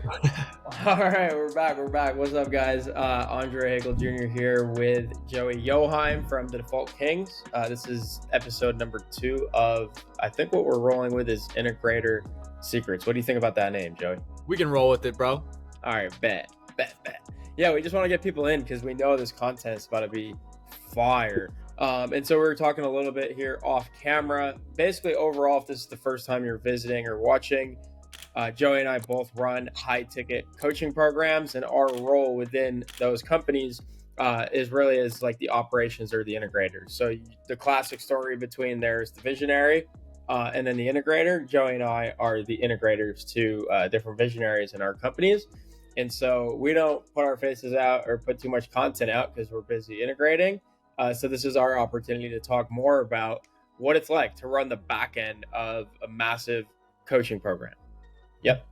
All right, we're back. We're back. What's up, guys? Andre Haykal Jr. here with Joey Joheim from the Default Kings. This is episode number 2 of, I think what we're rolling with is Integrator Secrets. What do you think about that name, Joey? We can roll with it, bro. All right, bet. Yeah, we just want to get people in because we know this content is about to be fire. And so we were talking a little bit here off camera. Basically, overall, if this is the first time you're visiting or watching, Joey and I both run high ticket coaching programs, and our role within those companies is really as like the operations or the integrators. So the classic story between there's the visionary and then the integrator. Joey and I are the integrators to different visionaries in our companies. And so we don't put our faces out or put too much content out because we're busy integrating. So this is our opportunity to talk more about what it's like to run the back end of a massive coaching program. Yep.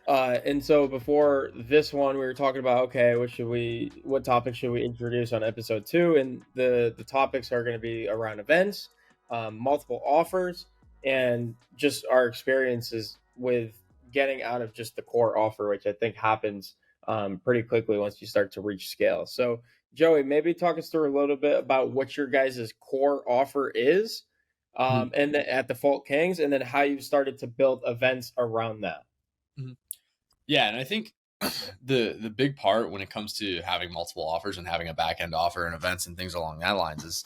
And so before this one, we were talking about, okay, what topics should we introduce on episode 2? And the topics are going to be around events, multiple offers, and just our experiences with getting out of just the core offer, which I think happens pretty quickly once you start to reach scale. So Joey, maybe talk us through a little bit about what your guys' core offer is. And at Default Kings, and then how you started to build events around that. Yeah, and I think the big part when it comes to having multiple offers and having a back end offer and events and things along that lines is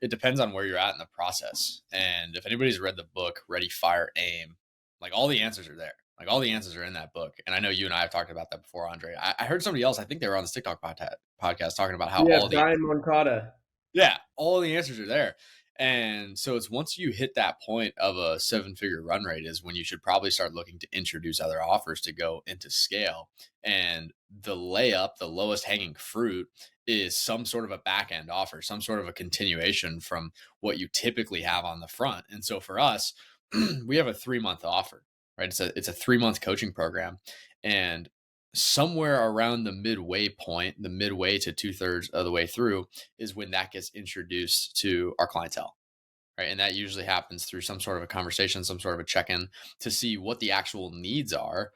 it depends on where you're at in the process. And if anybody's read the book Ready, Fire, Aim, like all the answers are there. Like all the answers are in that book. And I know you and I have talked about that before, Andre. I heard somebody else, I think they were on this TikTok podcast talking about how Brian Moncada. Yeah, all the answers are there. And so it's once you hit that point of a 7-figure run rate is when you should probably start looking to introduce other offers to go into scale. And the layup, the lowest hanging fruit is some sort of a back end offer, some sort of a continuation from what you typically have on the front. And so for us, we have a 3-month offer, right? It's a 3-month coaching program. And somewhere around the midway point, the midway to 2/3 of the way through is when that gets introduced to our clientele, right? And that usually happens through some sort of a conversation, some sort of a check-in to see what the actual needs are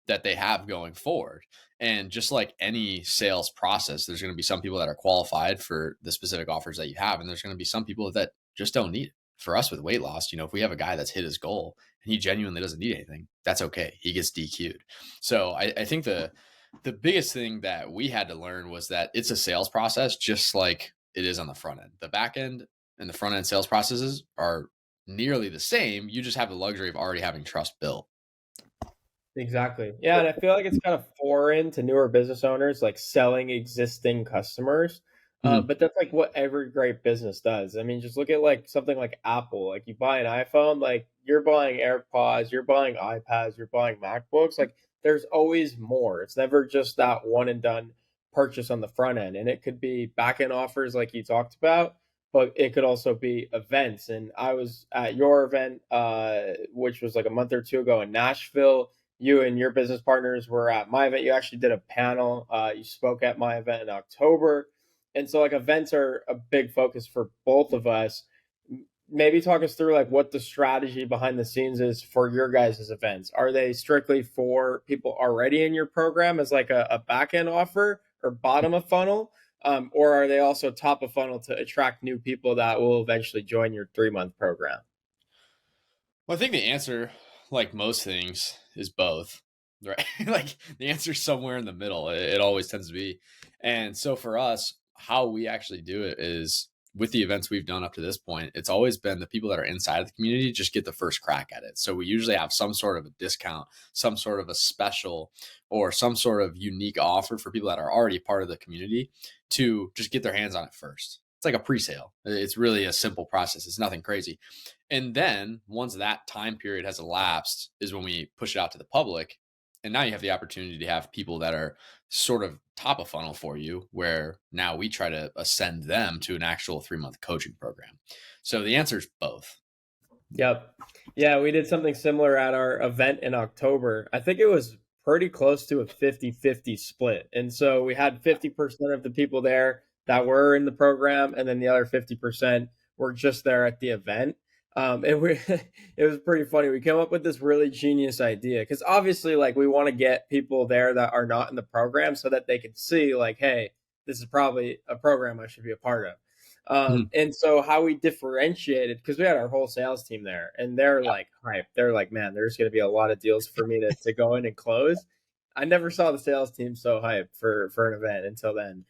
that they have going forward. And just like any sales process, there's going to be some people that are qualified for the specific offers that you have, and there's going to be some people that just don't need it. For us with weight loss, if we have a guy that's hit his goal and he genuinely doesn't need anything, that's okay. He gets DQ'd. So I think the biggest thing that we had to learn was that it's a sales process, just like it is on the front end. The back end and the front end sales processes are nearly the same. You just have the luxury of already having trust built. Exactly. Yeah, and I feel like it's kind of foreign to newer business owners, like selling existing customers. But that's like what every great business does. I mean, just look at like something like Apple. Like you buy an iPhone, like you're buying AirPods, you're buying iPads, you're buying MacBooks. Like there's always more. It's never just that one and done purchase on the front end. And it could be back end offers like you talked about, but it could also be events. And I was at your event, which was like a month or two ago in Nashville. You and your business partners were at my event. You actually did a panel. You spoke at my event in October. And so like events are a big focus for both of us. Maybe talk us through like what the strategy behind the scenes is for your guys' events. Are they strictly for people already in your program as like a back end offer or bottom of funnel? Or are they also top of funnel to attract new people that will eventually join your 3-month program? Well, I think the answer, like most things, is both, right? Like the answer's somewhere in the middle. It always tends to be. And so for us, how we actually do it is with the events we've done up to this point, it's always been the people that are inside of the community just get the first crack at it. So we usually have some sort of a discount, some sort of a special, or some sort of unique offer for people that are already part of the community to just get their hands on it first. It's like a pre-sale. It's really a simple process. It's nothing crazy. And then once that time period has elapsed is when we push it out to the public. And now you have the opportunity to have people that are sort of top of funnel for you, where now we try to ascend them to an actual 3-month coaching program. So the answer is both. Yep. Yeah, we did something similar at our event in October. I think it was pretty close to a 50-50 split. And so we had 50% of the people there that were in the program, and then the other 50% were just there at the event. And we it was pretty funny. We came up with this really genius idea because obviously, like, we want to get people there that are not in the program so that they can see, like, hey, this is probably a program I should be a part of. Mhm. And so how we differentiated, because we had our whole sales team there, and they're Yeah. like hype. They're like, man, there's going to be a lot of deals for me to go in and close. I never saw the sales team so hyped for an event until then.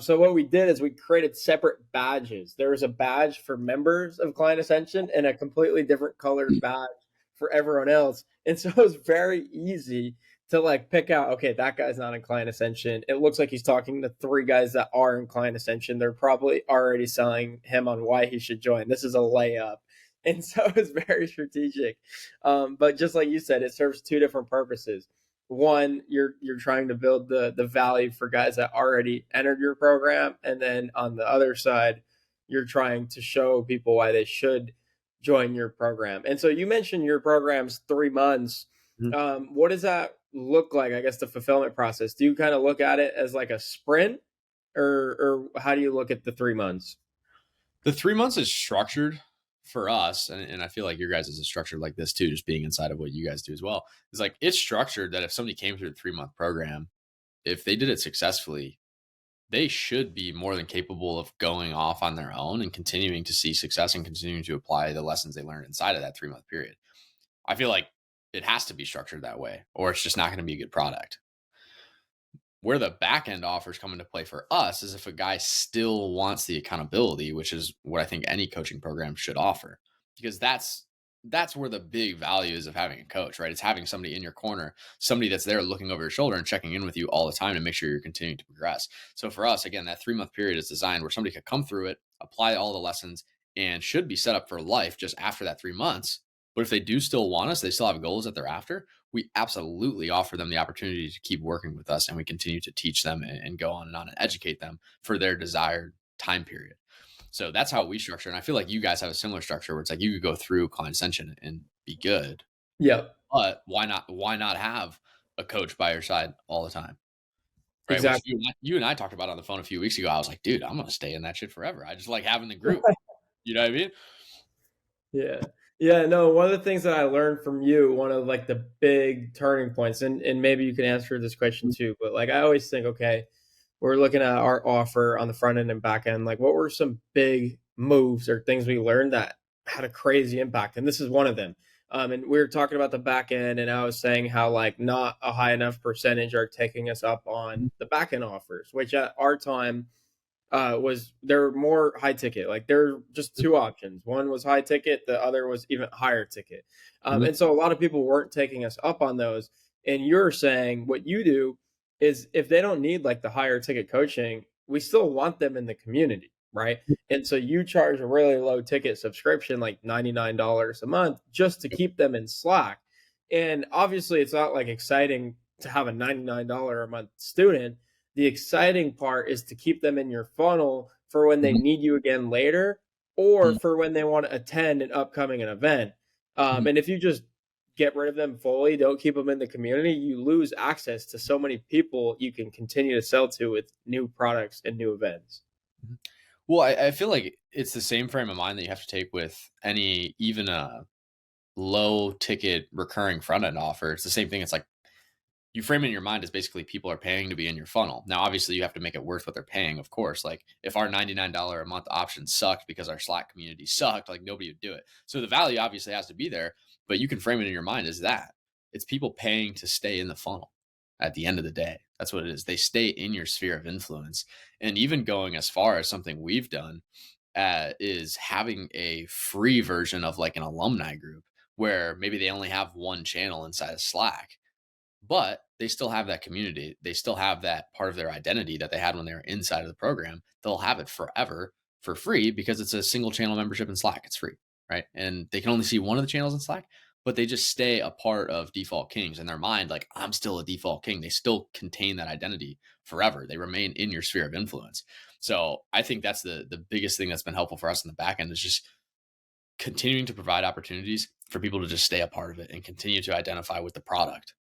So what we did is we created separate badges. There was a badge for members of Client Ascension and a completely different colored badge for everyone else. And so it was very easy to like pick out, okay, that guy's not in Client Ascension. It looks like he's talking to three guys that are in Client Ascension. They're probably already selling him on why he should join. This is a layup. And so it was very strategic. But just like you said, it serves two different purposes. One, you're trying to build the value for guys that already entered your program, and then on the other side, you're trying to show people why they should join your program. And so you mentioned your program's 3 months. Mhm. What does that look like? I guess the fulfillment process. Do you kind of look at it as like a sprint, or how do you look at the 3 months? The 3 months is structured for us, and I feel like your guys is structured like this too, just being inside of what you guys do as well. It's like it's structured that if somebody came through the 3 month program, if they did it successfully, they should be more than capable of going off on their own and continuing to see success and continuing to apply the lessons they learned inside of that 3 month period. I feel like it has to be structured that way, or it's just not going to be a good product. Where the back end offers come into play for us is if a guy still wants the accountability, which is what I think any coaching program should offer, because that's where the big value is of having a coach, right? It's having somebody in your corner, somebody that's there looking over your shoulder and checking in with you all the time to make sure you're continuing to progress. So for us, again, that 3 month period is designed where somebody could come through it, apply all the lessons, and should be set up for life just after that 3 months. But if they do still want us, they still have goals that they're after, we absolutely offer them the opportunity to keep working with us, and we continue to teach them and go on and educate them for their desired time period. So that's how we structure. And I feel like you guys have a similar structure where it's like you could go through Client Ascension and be good, Yep, but why not have a coach by your side all the time? Right. Which exactly. you and I talked about on the phone a few weeks ago. I was like, dude, I'm gonna stay in that shit forever. I just like having the group. You know what I mean? Yeah. Yeah, no, one of the things that I learned from you, one of like the big turning points, and maybe you can answer this question too, but like I always think, okay, we're looking at our offer on the front end and back end. Like, what were some big moves or things we learned that had a crazy impact? And this is one of them. And we were talking about the back end, and I was saying how like not a high enough percentage are taking us up on the back end offers, which at our time was they're more high ticket. Like there are just two options. One was high ticket, the other was even higher ticket. Mhm. And so a lot of people weren't taking us up on those. And you're saying what you do is if they don't need like the higher ticket coaching, we still want them in the community, right? And so you charge a really low ticket subscription, like $99 a month, just to keep them in Slack. And obviously, it's not like exciting to have a $99 a month student. The exciting part is to keep them in your funnel for when they Mhm. need you again later or Mhm. for when they want to attend an upcoming event. Mhm. And if you just get rid of them fully, don't keep them in the community, you lose access to so many people you can continue to sell to with new products and new events. Mhm. Well, I feel like it's the same frame of mind that you have to take with any even a low ticket recurring front end offer. It's the same thing. It's like you frame it in your mind as basically people are paying to be in your funnel. Now, obviously, you have to make it worth what they're paying, of course. Like if our $99 a month option sucked because our Slack community sucked, like nobody would do it. So the value obviously has to be there, but you can frame it in your mind as that it's people paying to stay in the funnel at the end of the day. That's what it is. They stay in your sphere of influence. And even going as far as something we've done is having a free version of like an alumni group where maybe they only have one channel inside of Slack, but they still have that community. They still have that part of their identity that they had when they were inside of the program. They'll have it forever for free because it's a single channel membership in Slack. It's free, right? And they can only see one of the channels in Slack, but they just stay a part of Default Kings in their mind. Like, I'm still a Default King. They still contain that identity forever. They remain in your sphere of influence. So I think that's the biggest thing that's been helpful for us in the back end is just continuing to provide opportunities for people to just stay a part of it and continue to identify with the product.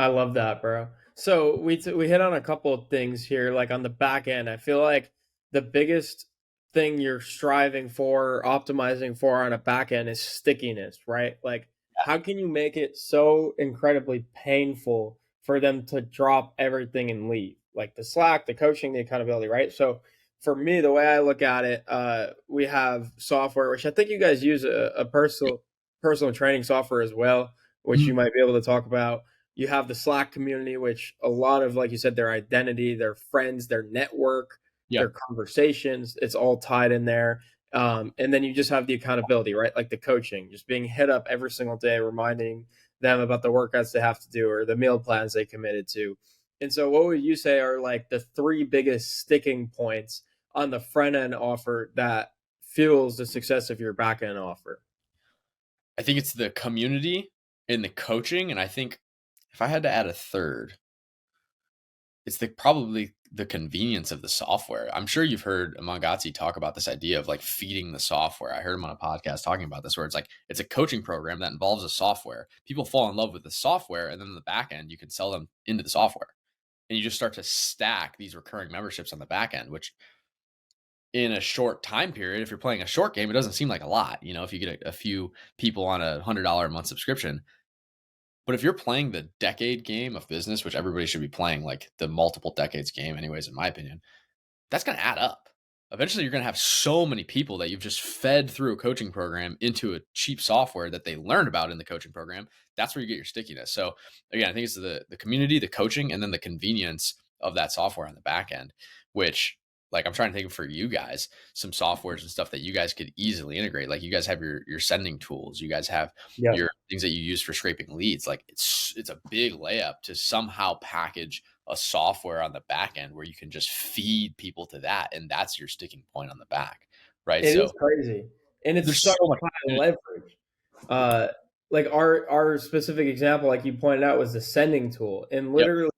I love that, bro. So we hit on a couple of things here, like on the back end. I feel like the biggest thing you're striving for, optimizing for on a back end is stickiness, right? Like, how can you make it so incredibly painful for them to drop everything and leave? Like the Slack, the coaching, the accountability, right? So for me, the way I look at it, we have software, which I think you guys use a personal training software as well, which you Mhm. might be able to talk about. You have the Slack community, which a lot of, like you said, their identity, their friends, their network, their Yep. conversations, it's all tied in there. And then you just have the accountability, right? Like the coaching, just being hit up every single day, reminding them about the workouts they have to do or the meal plans they committed to. And so, what would you say are like the three biggest sticking points on the front end offer that fuels the success of your back end offer? I think it's the community and the coaching, and I think if I had to add a third, it's probably the convenience of the software. I'm sure you've heard Mangazzi talk about this idea of like feeding the software. I heard him on a podcast talking about this, where it's like it's a coaching program that involves a software. People fall in love with the software, and then in the back end, you can sell them into the software, and you just start to stack these recurring memberships on the back end, which in a short time period, if you're playing a short game, it doesn't seem like a lot. If you get a few people on $100 a month subscription, but if you're playing the decade game of business, which everybody should be playing, like the multiple decades game, anyways, in my opinion, that's going to add up. Eventually, you're going to have so many people that you've just fed through a coaching program into a cheap software that they learned about in the coaching program. That's where you get your stickiness. So again, I think it's the community, the coaching, and then the convenience of that software on the back end, which like I'm trying to think of for you guys some softwares and stuff that you guys could easily integrate. Like you guys have your sending tools, you guys have Yeah. your things that you use for scraping leads. Like it's a big layup to somehow package a software on the back end where you can just feed people to that, and that's your sticking point on the back, right? It is So crazy, and it's there's such so much high opportunity. leverage. Like our specific example, like you pointed out, was the sending tool, and Yep. literally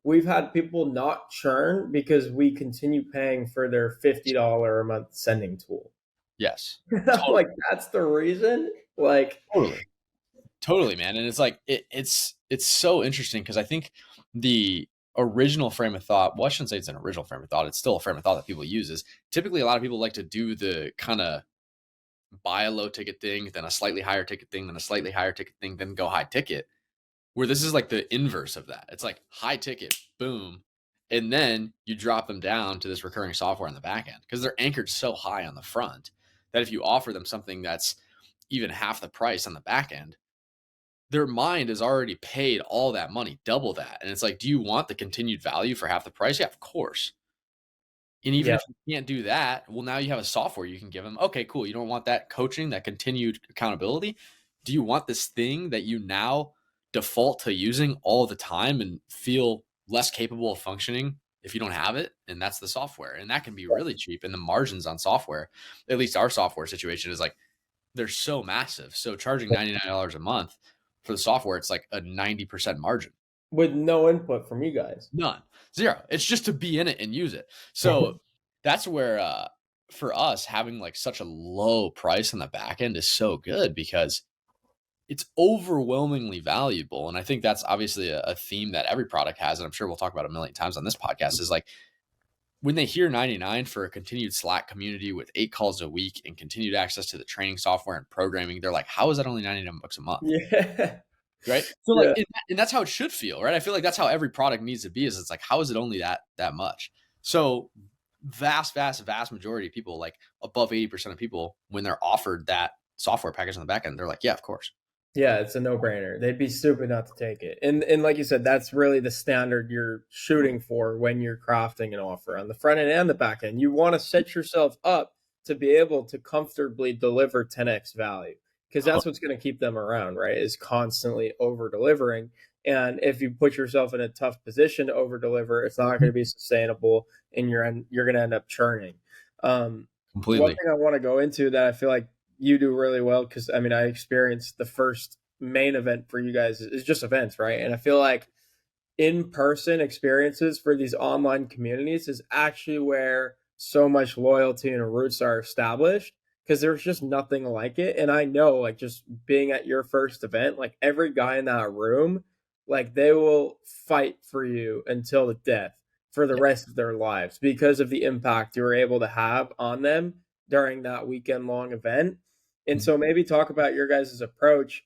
we've had people not churn because we continue paying for their $50 a month sending tool. Yes. I'm Totally. like, that's the reason. Like, Totally. Totally, man. And it's like it's so interesting because I think the original frame of thought, well, I shouldn't say it's an original frame of thought, it's still a frame of thought that people use, is typically a lot of people like to do the kind of buy a low ticket thing, then a slightly higher ticket thing, then a slightly higher ticket thing, then go high ticket. Where this is like the inverse of that. It's like high ticket, boom. And then you drop them down to this recurring software on the back end because they're anchored so high on the front that if you offer them something that's even half the price on the back end, their mind has already paid all that money, double that. And it's like, do you want the continued value for half the price? Yeah, of course. And even yeah, if you can't do that, well, now you have a software you can give them. Okay, cool. You don't want that coaching, that continued accountability. Do you want this thing that you now default to using all the time and feel less capable of functioning if you don't have it? And that's the software. And that can be really cheap. And the margins on software, at least our software situation, is like they're so massive. So charging $99 a month for the software, it's like a 90% margin. with no input from you guys. None. Zero. It's just to be in it and use it. So that's where for us having like such a low price on the back end is so good because it's overwhelmingly valuable. And I think that's obviously a theme that every product has, and I'm sure we'll talk about a million times on this podcast, is like when they hear 99 for a continued Slack community with 8 calls a week and continued access to the training software and programming, they're like, how is that only 99 bucks a month? Yeah, Right. So like, yeah, and that's how it should feel, right? I feel like that's how every product needs to be. Is it's like, how is it only that much? So vast majority of people, like above 80% of people, when they're offered that software package on the back end, they're like, yeah, of course. yeah. It's a no brainer. They'd be stupid not to take it. And like you said, that's really the standard you're shooting for when you're crafting an offer on the front end and the back end. You want to set yourself up to be able to comfortably deliver 10x value because that's what's going to keep them around, right? Is constantly over delivering. And if you put yourself in a tough position to over deliver, it's not going to be sustainable, and you're going to end up churning. One Completely. thing I want to go into that I feel like you do really well, because I mean I experienced the first main event for you guys is just events, right? And I feel like in-person experiences for these online communities is actually where so much loyalty and roots are established, because there's just nothing like it. And I know, like, just being at your first event, like every guy in that room, like they will fight for you until the death for the Yeah. rest of their lives because of the impact you were able to have on them during that weekend long event. And Mhm. so maybe talk about your guys' approach.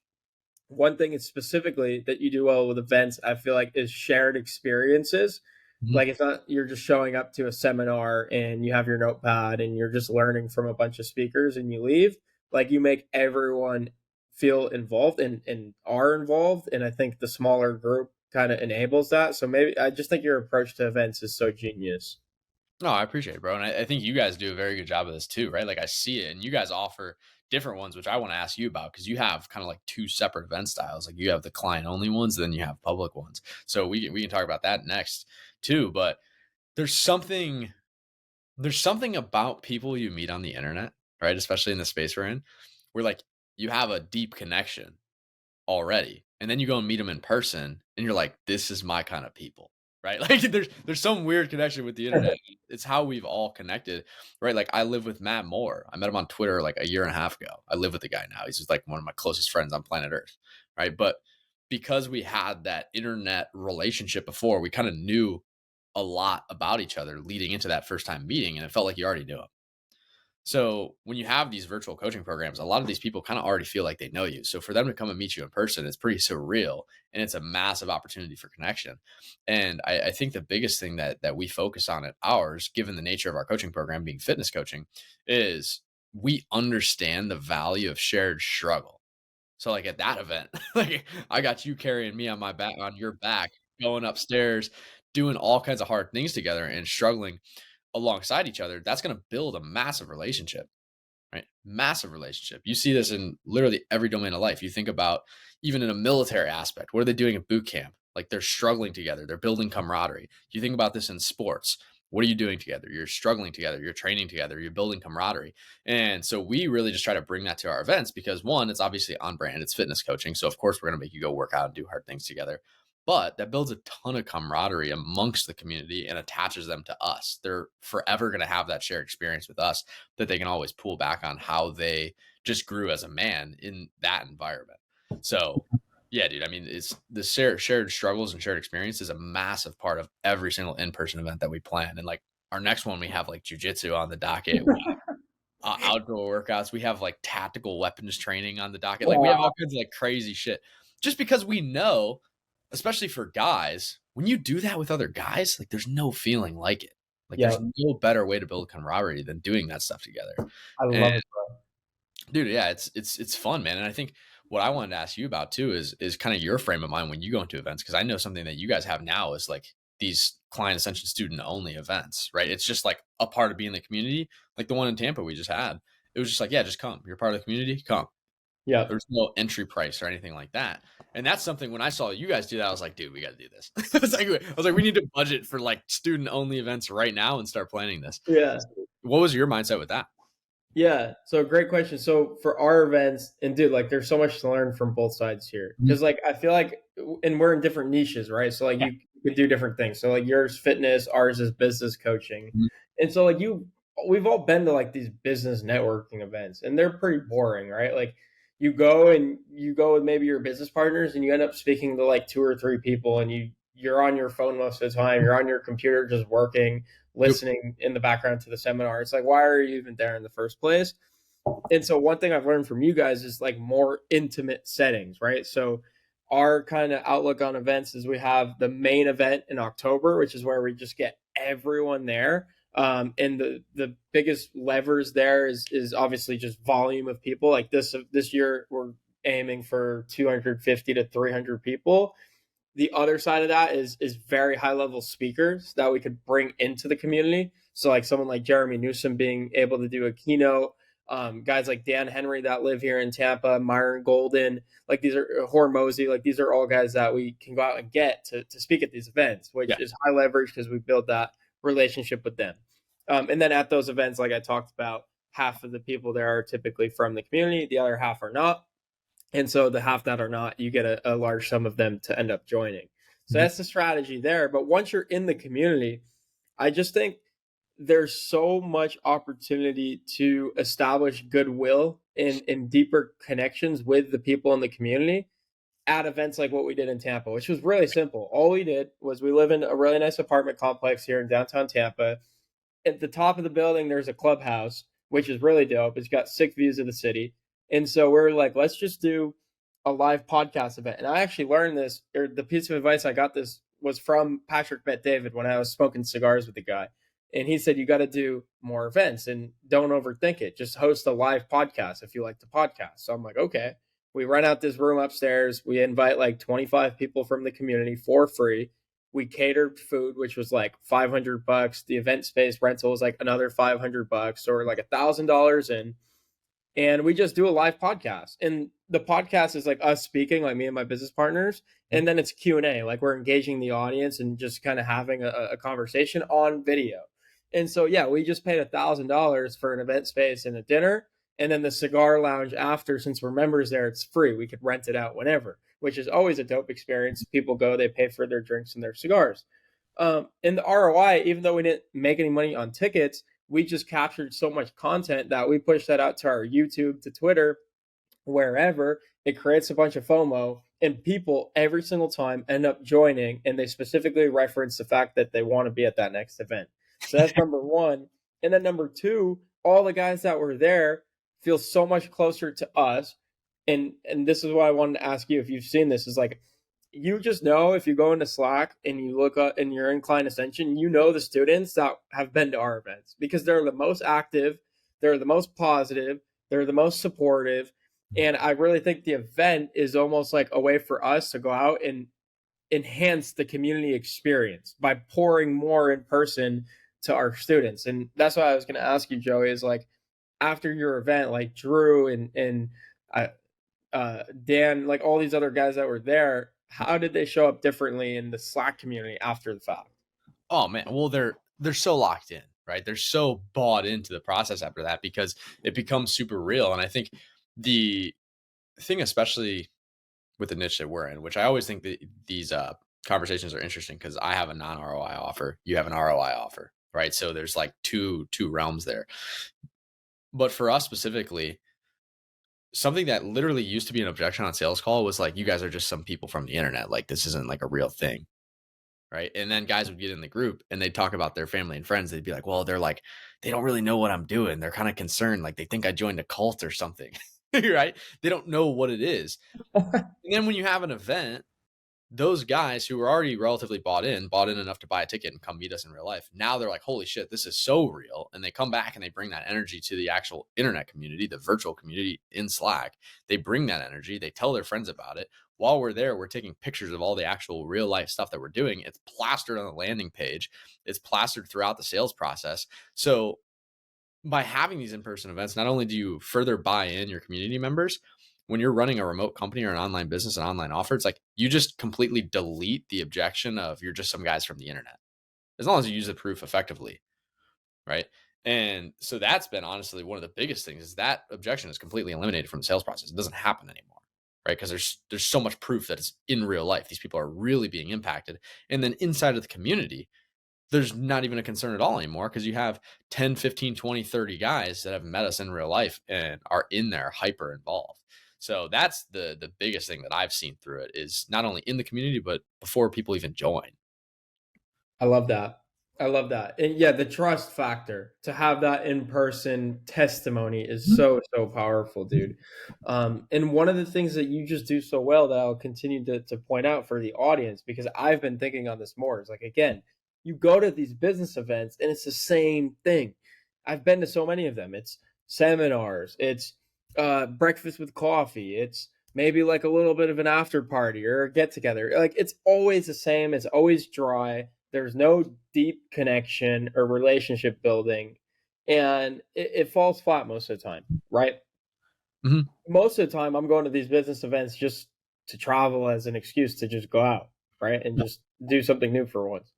One thing is specifically that you do well with events, I feel like, is shared experiences. Mhm. Like it's not you're just showing up to a seminar and you have your notepad and you're just learning from a bunch of speakers and you leave. Like you make everyone feel involved and are involved. And I think the smaller group kind of enables that. So maybe I just think your approach to events is so genius. No, I appreciate it, bro. And I think you guys do a very good job of this too, right? Like I see it, and you guys offer different ones, which I want to ask you about because you have kind of like two separate event styles. Like you have the client only ones, then you have public ones. So we can talk about that next too. But there's something there's something about people you meet on the internet, right? Especially in the space we're in, where like you have a deep connection already. And then you go and meet them in person and you're like, this is my kind of people. Right. Like there's some weird connection with the internet. It's how we've all connected. Right. Like I live with Matt Moore. I met him on Twitter like a year and a half ago. I live with the guy now. He's just like one of my closest friends on planet Earth. Right. But because we had that internet relationship before, we kind of knew a lot about each other leading into that first time meeting. And it felt like you already knew him. So when you have these virtual coaching programs, a lot of these people kind of already feel like they know you. So for them to come and meet you in person, it's pretty surreal, and it's a massive opportunity for connection. And I think the biggest thing that we focus on at ours, given the nature of our coaching program being fitness coaching, is we understand the value of shared struggle. So like at that event, like I got you carrying me on my back on your back, going upstairs, doing all kinds of hard things together and struggling alongside each other. That's going to build a massive relationship, right? Massive relationship. You see this in literally every domain of life. You think about even in a military aspect, what are they doing at boot camp? Like they're struggling together, they're building camaraderie. You think about this in sports. What are you doing together? You're struggling together, you're training together, you're building camaraderie. And so we really just try to bring that to our events because one, it's obviously on brand, it's fitness coaching. So of course we're going to make you go work out and do hard things together. But that builds a ton of camaraderie amongst the community and attaches them to us. They're forever going to have that shared experience with us that they can always pull back on how they just grew as a man in that environment. So, yeah, dude, I mean, it's the shared struggles and shared experience is a massive part of every single in-person event that we plan. And like our next one, we have like jujitsu on the docket. We outdoor workouts. We have like tactical weapons training on the docket. Like we have Wow. all kinds of like crazy shit just because we know, especially for guys, when you do that with other guys, like there's no feeling like it. Like Yeah, there's no better way to build camaraderie than doing that stuff together. I And love it. dude, yeah, it's fun, man. And I think what I wanted to ask you about too is kind of your frame of mind when you go into events because I know something that you guys have now is like these client ascension student only events, right? It's just like a part of being the community, like the one in Tampa we just had. It was just like, yeah, just come. You're part of the community, come. Yeah. There's no entry price or anything like that. And that's something when I saw you guys do that, I was like, dude, we got to do this. I was like, we need to budget for like student only events right now and start planning this. Yeah. What was your mindset with that? Yeah, so great question. So for our events, and dude, like there's so much to learn from both sides here. Mhm. Because like I feel like and we're in different niches, right? So like Yeah. you could do different things. So like yours fitness, ours is business coaching. Mhm. And so like we've all been to like these business networking events and they're pretty boring, right? Like you go with maybe your business partners and you end up speaking to like two or three people and you're on your phone most of the time, you're on your computer just working Yep. listening in the background to the seminar. It's like, why are you even there in the first place? And so one thing I've learned from you guys is like more intimate settings, right? So our kind of outlook on events is we have the main event in October, which is where we just get everyone there. And the biggest levers there is obviously just volume of people. Like this year, we're aiming for 250 to 300 people. The other side of that is very high level speakers that we could bring into the community. So like someone like Jeremy Newsom being able to do a keynote, guys like Dan Henry that live here in Tampa, Myron Golden, like these are Hormozy, like these are all guys that we can go out and get to speak at these events, Yeah. which is high leverage because we build that relationship with them. And then at those events, like I talked about, half of the people there are typically from the community, the other half are not. And so the half that are not, you get a large sum of them to end up joining. So Mhm. that's the strategy there. But once you're in the community, I just think there's so much opportunity to establish goodwill and deeper connections with the people in the community at events like what we did in Tampa, which was really simple. All we did was we live in a really nice apartment complex here in downtown Tampa. At the top of the building, there's a clubhouse. which is really dope. It's got sick views of the city. And so we're like, let's just do a live podcast event. And I actually learned this, or the piece of advice I got this was from Patrick Bet David when I was smoking cigars with the guy. And he said, you got to do more events and don't overthink it. Just host a live podcast if you like to podcast. So I'm like, okay. We rent out this room upstairs. We invite like 25 people from the community for free. We catered food, which was like $500. The event space rental was like another $500, or like $1,000 in, and we just do a live podcast. And the podcast is like us speaking, like me and my business partners, and then it's Q&A, like we're engaging the audience and just kind of having a conversation on video. And so yeah, we just paid $1,000 for an event space and a dinner, and then the cigar lounge after, since we're members there, it's free. We could rent it out whenever, which is always a dope experience. People go, they pay for their drinks and their cigars. And the ROI, even though we didn't make any money on tickets, we just captured so much content that we pushed that out to our YouTube, to Twitter, wherever. It creates a bunch of FOMO, and people every single time end up joining, and they specifically reference the fact that they want to be at that next event. So that's number one. And then number two, all the guys that were there feel so much closer to us. And this is why I wanted to ask you if you've seen this, is like, you just know, if you go into Slack and you look up and you're in Client Ascension, you know the students that have been to our events because they're the most active, they're the most positive, they're the most supportive. And I really think the event is almost like a way for us to go out and enhance the community experience by pouring more in person to our students. And that's why I was going to ask you, Joey, is like, after your event, like Drew and Dan, like all these other guys that were there, how did they show up differently in the Slack community after the fact? Oh man, well they're so locked in, right? They're so bought into the process after that because it becomes super real. And I think the thing, especially with the niche that we're in, which I always think that these conversations are interesting because I have a non ROI offer, you have an ROI offer, right? So there's like two realms there. But for us specifically, something that literally used to be an objection on sales call was like, you guys are just some people from the internet. Like this isn't like a real thing. Right. And then guys would get in the group and they'd talk about their family and friends. They'd be like, well, they're like, they don't really know what I'm doing. They're kind of concerned. Like they think I joined a cult or something. Right. They don't know what it is. And then when you have an event, those guys who were already relatively bought in enough to buy a ticket and come meet us in real life. Now they're like, holy shit, this is so real. And they come back and they bring that energy to the actual internet community, the virtual community in Slack. They bring that energy. They tell their friends about it. While we're there, we're taking pictures of all the actual real life stuff that we're doing. It's plastered on the landing page. It's plastered throughout the sales process. So by having these in-person events, not only do you further buy in your community members, when you're running a remote company or an online business, an online offer, it's like you just completely delete the objection of you're just some guys from the internet, as long as you use the proof effectively, right? And so that's been honestly one of the biggest things is that objection is completely eliminated from the sales process. It doesn't happen anymore, right? Because there's so much proof that it's in real life. These people are really being impacted. And then inside of the community, there's not even a concern at all anymore because you have 10, 15, 20, 30 guys that have met us in real life and are in there hyper involved. So that's the biggest thing that I've seen through it is not only in the community, but before people even join. I love that. I love that. And yeah, the trust factor to have that in person testimony is so powerful, dude. And one of the things that you just do so well that I'll continue to point out for the audience, because I've been thinking on this more, is like, again, you go to these business events and it's the same thing. I've been to so many of them. It's seminars, it's breakfast with coffee, it's maybe like a little bit of an after party or a get together. Like it's always the same, it's always dry, there's no deep connection or relationship building, and it falls flat most of the time, right? Mhm. Most of the time, I'm going to these business events just to travel as an excuse to just go out, right? And just do something new for once.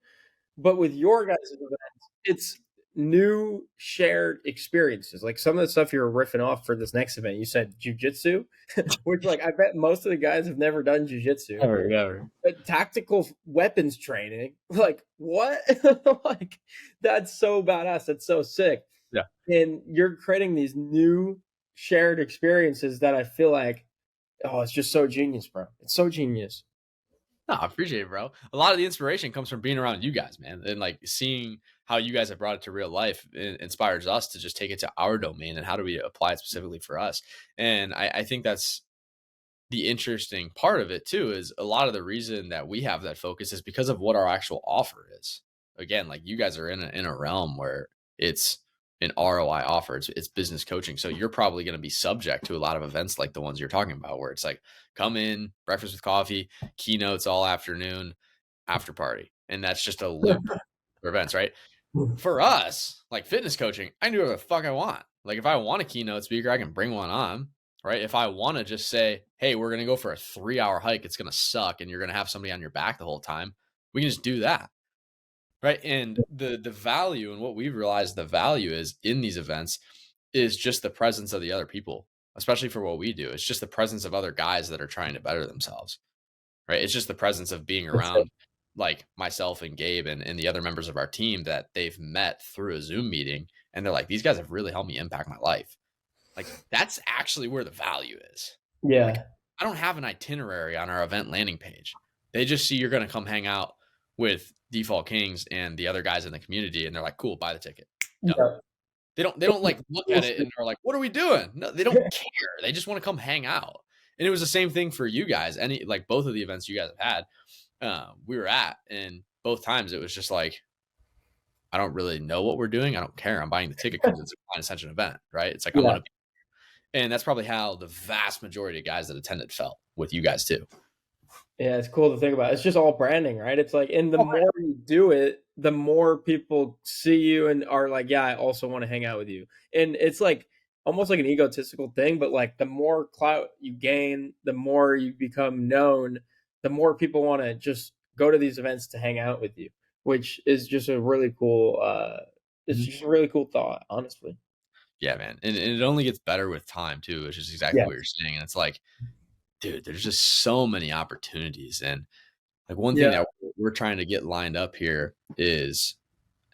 But with your guys' events, it's new shared experiences. Like some of the stuff you're riffing off for this next event, you said jujitsu, which, like, I bet most of the guys have never done jujitsu. Never. Tactical weapons training, like what? Like that's so badass, that's so sick. Yeah. And you're creating these new shared experiences that I feel like, oh, it's just so genius, bro. It's so genius. No, I appreciate it, bro. A lot of the inspiration comes from being around you guys, man, and like seeing how you guys have brought it to real life inspires us to just take it to our domain and how do we apply it specifically for us. And I think that's the interesting part of it too is a lot of the reason that we have that focus is because of what our actual offer is. Again, like you guys are in a realm where it's an ROI offer, it's business coaching. So you're probably going to be subject to a lot of events like the ones you're talking about, where it's like come in, breakfast with coffee, keynotes all afternoon, after party. And that's just a loop for events, right? For us, like fitness coaching, I can do whatever the fuck I want. Like if I want a keynote speaker, I can bring one on, right? If I want to just say, hey, we're going to go for a 3 hour hike, it's going to suck and you're going to have somebody on your back the whole time, we can just do that. Right. And the value and what we've realized the value is in these events is just the presence of the other people, especially for what we do. It's just the presence of other guys that are trying to better themselves. Right? It's just the presence of being That's it. around like myself and Gabe and the other members of our team that they've met through a Zoom meeting. And they're like, these guys have really helped me impact my life. Like that's actually where the value is. Like Yeah. I don't have an itinerary on our event landing page. They just see you're going to come hang out with Default Kings and the other guys in the community. And they're like, cool, buy the ticket. Done. Yeah. They don't like look at it and are like, what are we doing? No, they don't care. They just want to come hang out. And it was the same thing for you guys. Any like both of the events you guys have had, we were at, and both times it was just like, I don't really know what we're doing. I don't care. I'm buying the ticket because it's a client ascension event, right? It's like I'm Yeah. gonna, and that's probably how the vast majority of guys that attended felt with you guys too. Yeah, it's cool to think about. It's just all branding, right? It's like, and the more you do it, the more people see you and are like, yeah, I also want to hang out with you. And it's like almost like an egotistical thing, but like the more clout you gain, the more you become known, the more people want to just go to these events to hang out with you, which is just a really cool, it's just a really cool thought, honestly. Yeah, man, and it only gets better with time too, which is exactly Yeah. what you're saying. And it's like, dude, there's just so many opportunities, and like one thing Yeah. that we're trying to get lined up here is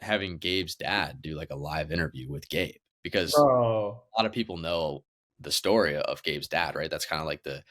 having Gabe's dad do like a live interview with Gabe because Oh, a lot of people know the story of Gabe's dad, right? That's kind of like the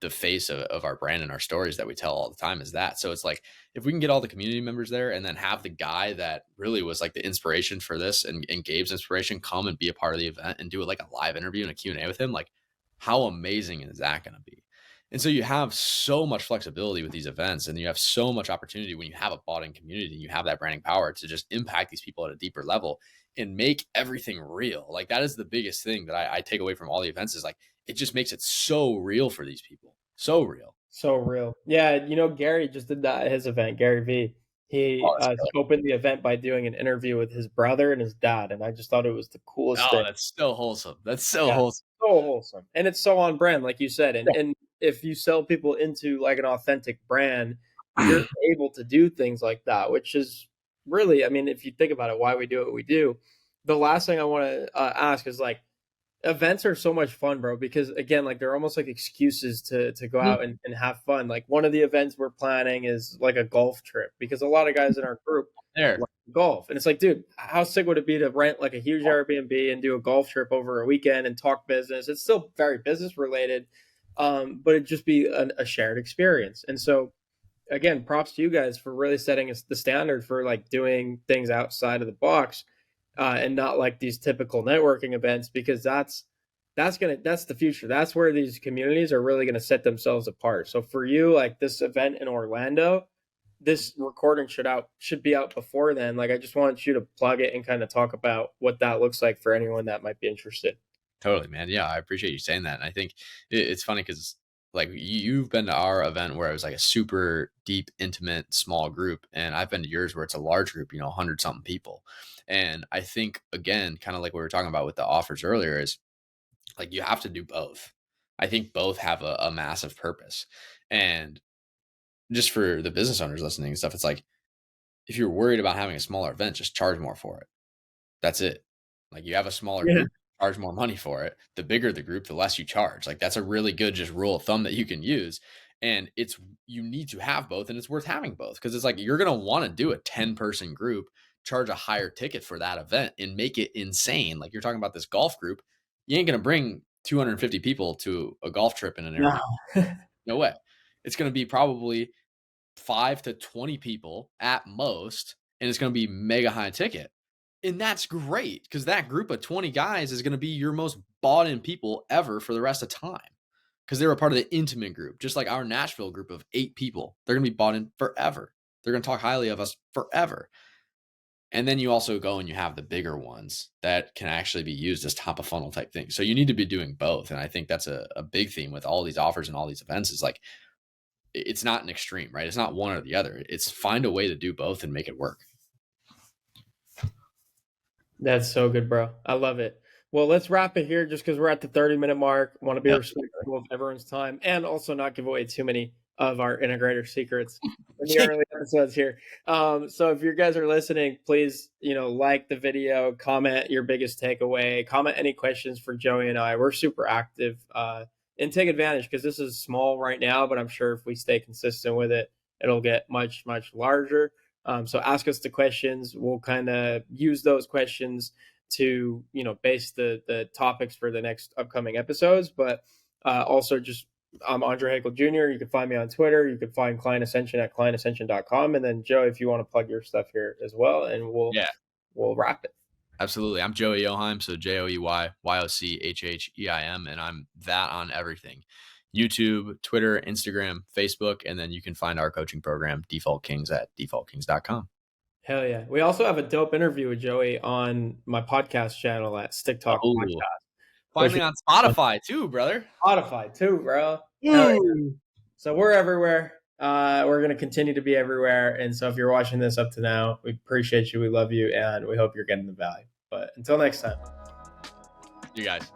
face of our brand and our stories that we tell all the time is that. So it's like if we can get all the community members there and then have the guy that really was like the inspiration for this and Gabe's inspiration come and be a part of the event and do it like a live interview and a Q&A with him, like how amazing is that going to be? And so you have so much flexibility with these events and you have so much opportunity when you have a bought in community and you have that branding power to just impact these people at a deeper level and make everything real. Like that is the biggest thing that I take away from all the events is like it just makes it so real for these people. So real. so real. Yeah, Gary just did that at his event, Gary V. He Oh, that's good. opened the event by doing an interview with his brother and his dad, and I just thought it was the coolest Oh, thing. that's so wholesome. That's so Yeah, wholesome. so wholesome, and it's so on brand, like you said. And if you sell people into like an authentic brand, you're able to do things like that, which is really, I mean, if you think about it, why we do what we do. The last thing I want to ask is like events are so much fun, bro, because again, like they're almost like excuses to go Mhm. out and have fun. Like one of the events we're planning is like a golf trip because a lot of guys in our group There. like golf. And it's like, dude, how sick would it be to rent like a huge Airbnb and do a golf trip over a weekend and talk business? It's still very business related, but it'd just be a shared experience. And so again, props to you guys for really setting the standard for like doing things outside of the box, and not like these typical networking events because that's the future. That's where these communities are really going to set themselves apart. So for you, like this event in Orlando, this recording should be out before then. Like I just want you to plug it and kind of talk about what that looks like for anyone that might be interested. Totally, man. Yeah, I appreciate you saying that. And I think it's funny because like you've been to our event where it was like a super deep, intimate, small group, and I've been to yours where it's a large group, 100 something people. And I think again, kind of like what we were talking about with the offers earlier, is like you have to do both. I think both have a massive purpose. And just for the business owners listening and stuff, it's like if you're worried about having a smaller event, just charge more for it. That's it. Like you have a smaller Yeah. group, charge more money for it. The bigger the group, the less you charge. Like that's a really good just rule of thumb that you can use. And it's you need to have both and it's worth having both because it's like you're going to want to do a 10-person group, charge a higher ticket for that event and make it insane. Like you're talking about this golf group, you ain't going to bring 250 people to a golf trip in an No. Airbnb. No way. It's going to be probably 5 to 20 people at most, and it's going to be mega high ticket. And that's great because that group of 20 guys is going to be your most bought in people ever for the rest of time because they were a part of the intimate group, just like our Nashville group of 8 people. They're going to be bought in forever. They're going to talk highly of us forever. And then you also go and you have the bigger ones that can actually be used as top of funnel type things. So you need to be doing both. And I think that's a big theme with all these offers and all these events is like, it's not an extreme, right? It's not one or the other. It's find a way to do both and make it work. That's so good, bro. I love it. Well, let's wrap it here just because we're at the 30-minute mark. Want to be Yep. respectful of everyone's time and also not give away too many of our integrator secrets in the early episodes here. So if you guys are listening, please, like the video, comment your biggest takeaway, comment any questions for Joey and I. We're super active and take advantage because this is small right now, but I'm sure if we stay consistent with it, it'll get much, much larger. So ask us the questions. We'll kind of use those questions to, base the topics for the next upcoming episodes. But also just, I'm Andre Haykal Jr. You can find me on Twitter. You can find Client Ascension at clientascension.com. And then Joe, if you want to plug your stuff here as well, and we'll wrap it. Absolutely. I'm Joey Yochheim. So JoeyYochheim, and I'm that on everything. YouTube, Twitter, Instagram, Facebook, and then you can find our coaching program, Default Kings, at defaultkings.com. Hell yeah. We also have a dope interview with Joey on my podcast channel at Stick Talk Podcast. Finally on Spotify too, brother. Spotify too, bro. Hell yeah. So we're everywhere. We're going to continue to be everywhere. And so if you're watching this up to now, we appreciate you. We love you. And we hope you're getting the value. But until next time. You guys.